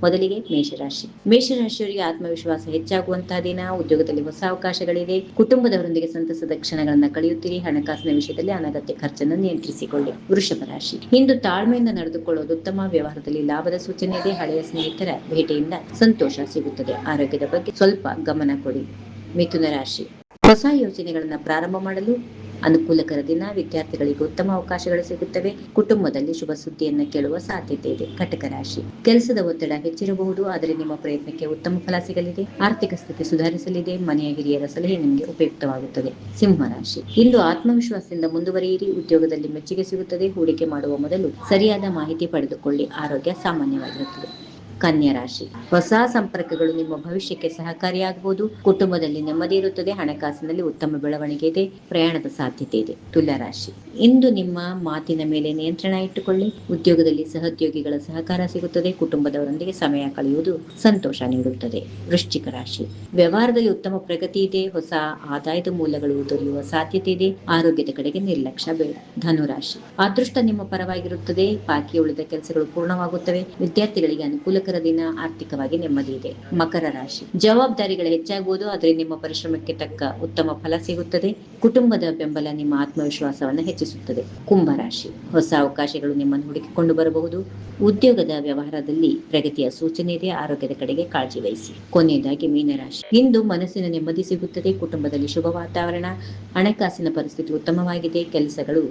ಮೊದಲಿಗೆ ಮೇಷರಾಶಿಯವರಿಗೆ ಆತ್ಮವಿಶ್ವಾಸ ಹೆಚ್ಚಾಗುವಂತಹ ದಿನ. ಉದ್ಯೋಗದಲ್ಲಿ ಹೊಸ ಅವಕಾಶಗಳಿದೆ. ಕುಟುಂಬದವರೊಂದಿಗೆ ಸಂತಸದ ಕ್ಷಣಗಳನ್ನ ಕಳೆಯುತ್ತೀರಿ. ಹಣಕಾಸಿನ ವಿಷಯದಲ್ಲಿ ಅನಗತ್ಯ ಖರ್ಚನ್ನು ನಿಯಂತ್ರಿಸಿಕೊಳ್ಳಿ. ವೃಷಭ ರಾಶಿ, ಇಂದು ತಾಳ್ಮೆಯಿಂದ ನಡೆದುಕೊಳ್ಳುವುದು ಉತ್ತಮ. ವ್ಯವಹಾರದಲ್ಲಿ ಲಾಭದ ಸೂಚನೆ ಇದೆ. ಹಳೆಯ ಸ್ನೇಹಿತರ ಭೇಟಿಯಿಂದ ಸಂತೋಷ ಸಿಗುತ್ತದೆ. ಆರೋಗ್ಯದ ಬಗ್ಗೆ ಸ್ವಲ್ಪ ಗಮನ ಕೊಡಿ. ಮಿಥುನ ರಾಶಿ, ಹೊಸ ಯೋಜನೆಗಳನ್ನ ಪ್ರಾರಂಭ ಮಾಡಲು ಅನುಕೂಲಕರ ದಿನ. ವಿದ್ಯಾರ್ಥಿಗಳಿಗೆ ಉತ್ತಮ ಅವಕಾಶಗಳು ಸಿಗುತ್ತವೆ. ಕುಟುಂಬದಲ್ಲಿ ಶುಭ ಸುದ್ದಿಯನ್ನು ಕೇಳುವ ಸಾಧ್ಯತೆ ಇದೆ. ಕಟಕ ರಾಶಿ, ಕೆಲಸದ ಒತ್ತಡ ಹೆಚ್ಚಿರಬಹುದು, ಆದರೆ ನಿಮ್ಮ ಪ್ರಯತ್ನಕ್ಕೆ ಉತ್ತಮ ಫಲ ಸಿಗಲಿದೆ. ಆರ್ಥಿಕ ಸ್ಥಿತಿ ಸುಧಾರಿಸಲಿದೆ. ಮನೆಯ ಹಿರಿಯರ ಸಲಹೆ ನಿಮಗೆ ಉಪಯುಕ್ತವಾಗುತ್ತದೆ. ಸಿಂಹ ರಾಶಿ, ಇಂದು ಆತ್ಮವಿಶ್ವಾಸದಿಂದ ಮುಂದುವರಿಯಿರಿ. ಉದ್ಯೋಗದಲ್ಲಿ ಮೆಚ್ಚುಗೆ ಸಿಗುತ್ತದೆ. ಹೂಡಿಕೆ ಮಾಡುವ ಮೊದಲು ಸರಿಯಾದ ಮಾಹಿತಿ ಪಡೆದುಕೊಳ್ಳಿ. ಆರೋಗ್ಯ ಸಾಮಾನ್ಯವಾಗಿರುತ್ತದೆ. ಕನ್ಯಾ ರಾಶಿ, ಹೊಸ ಸಂಪರ್ಕಗಳು ನಿಮ್ಮ ಭವಿಷ್ಯಕ್ಕೆ ಸಹಕಾರಿಯಾಗಬಹುದು. ಕುಟುಂಬದಲ್ಲಿ ನೆಮ್ಮದಿ ಇರುತ್ತದೆ. ಹಣಕಾಸಿನಲ್ಲಿ ಉತ್ತಮ ಬೆಳವಣಿಗೆ ಇದೆ. ಪ್ರಯಾಣದ ಸಾಧ್ಯತೆ ಇದೆ. ತುಲಾ ರಾಶಿ, ಇಂದು ನಿಮ್ಮ ಮಾತಿನ ಮೇಲೆ ನಿಯಂತ್ರಣ ಇಟ್ಟುಕೊಳ್ಳಿ. ಉದ್ಯೋಗದಲ್ಲಿ ಸಹೋದ್ಯೋಗಿಗಳ ಸಹಕಾರ ಸಿಗುತ್ತದೆ. ಕುಟುಂಬದವರೊಂದಿಗೆ ಸಮಯ ಕಳೆಯುವುದು ಸಂತೋಷ ನೀಡುತ್ತದೆ. ವೃಶ್ಚಿಕ ರಾಶಿ, ವ್ಯವಹಾರದಲ್ಲಿ ಉತ್ತಮ ಪ್ರಗತಿ ಇದೆ. ಹೊಸ ಆದಾಯದ ಮೂಲಗಳು ದೊರೆಯುವ ಸಾಧ್ಯತೆ ಇದೆ. ಆರೋಗ್ಯದ ಕಡೆಗೆ ನಿರ್ಲಕ್ಷ್ಯ ಬೇಡ. ಧನುರಾಶಿ, ಅದೃಷ್ಟ ನಿಮ್ಮ ಪರವಾಗಿರುತ್ತದೆ. ಬಾಕಿ ಉಳಿದ ಕೆಲಸಗಳು ಪೂರ್ಣವಾಗುತ್ತವೆ. ವಿದ್ಯಾರ್ಥಿಗಳಿಗೆ ಅನುಕೂಲ ದಿನ. ಆರ್ಥಿಕವಾಗಿ ನೆಮ್ಮದಿ ಇದೆ. ಮಕರ ರಾಶಿ, ಜವಾಬ್ದಾರಿಗಳು ಹೆಚ್ಚಾಗುವುದು, ಆದರೆ ನಿಮ್ಮ ಪರಿಶ್ರಮಕ್ಕೆ ತಕ್ಕ ಉತ್ತಮ ಫಲ ಸಿಗುತ್ತದೆ. ಕುಟುಂಬದ ಬೆಂಬಲ ನಿಮ್ಮ ಆತ್ಮವಿಶ್ವಾಸವನ್ನು ಹೆಚ್ಚಿಸುತ್ತದೆ. ಕುಂಭ ರಾಶಿ, ಹೊಸ ಅವಕಾಶಗಳು ನಿಮ್ಮನ್ನು ಹುಡುಕಿಕೊಂಡು ಬರಬಹುದು. ಉದ್ಯೋಗದ ವ್ಯವಹಾರದಲ್ಲಿ ಪ್ರಗತಿಯ ಸೂಚನೆ ಇದೆ. ಆರೋಗ್ಯದ ಕಡೆಗೆ ಕಾಳಜಿ ವಹಿಸಿ. ಕೊನೆಯದಾಗಿ ಮೀನರಾಶಿ, ಇಂದು ಮನಸ್ಸಿನ ನೆಮ್ಮದಿ ಸಿಗುತ್ತದೆ. ಕುಟುಂಬದಲ್ಲಿ ಶುಭ ವಾತಾವರಣ. ಹಣಕಾಸಿನ ಪರಿಸ್ಥಿತಿ ಉತ್ತಮವಾಗಿದೆ. ಕೆಲಸಗಳು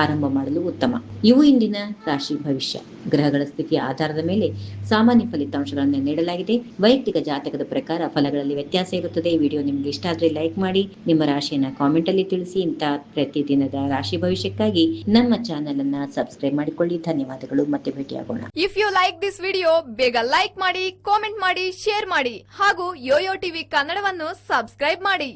ಆರಂಭ ಮಾಡಲು ಉತ್ತಮ. ಇವು ಇಂದಿನ ರಾಶಿ ಭವಿಷ್ಯ. ಗ್ರಹಗಳ ಸ್ಥಿತಿಯ ಆಧಾರದ ಮೇಲೆ ಸಾಮಾನ್ಯ ಫಲಿತಾಂಶಗಳನ್ನು ನೀಡಲಾಗಿದೆ. ವೈಯಕ್ತಿಕ ಜಾತಕದ ಪ್ರಕಾರ ಫಲಗಳಲ್ಲಿ ವ್ಯತ್ಯಾಸ ಇರುತ್ತದೆ. ಈ ವಿಡಿಯೋ ನಿಮ್ಗೆ ಇಷ್ಟ ಆದ್ರೆ ಲೈಕ್ ಮಾಡಿ. ನಿಮ್ಮ ರಾಶಿಯನ್ನ ಕಾಮೆಂಟ್ ಅಲ್ಲಿ ತಿಳಿಸಿ. ಇಂತಹ ಪ್ರತಿದಿನದ ರಾಶಿ ಭವಿಷ್ಯಕ್ಕಾಗಿ ನಮ್ಮ ಚಾನೆಲ್ ಅನ್ನ ಸಬ್ಸ್ಕ್ರೈಬ್ ಮಾಡಿಕೊಳ್ಳಿ. ಧನ್ಯವಾದಗಳು. ಮತ್ತೆ ಭೇಟಿಯಾಗೋಣ. If you like this video, ಬೇಗ ಲೈಕ್ ಮಾಡಿ, ಕಾಮೆಂಟ್ ಮಾಡಿ, ಶೇರ್ ಮಾಡಿ ಹಾಗೂ ಯೋಯೋ ಟಿವಿ ಕನ್ನಡವನ್ನು ಸಬ್ಸ್ಕ್ರೈಬ್ ಮಾಡಿ.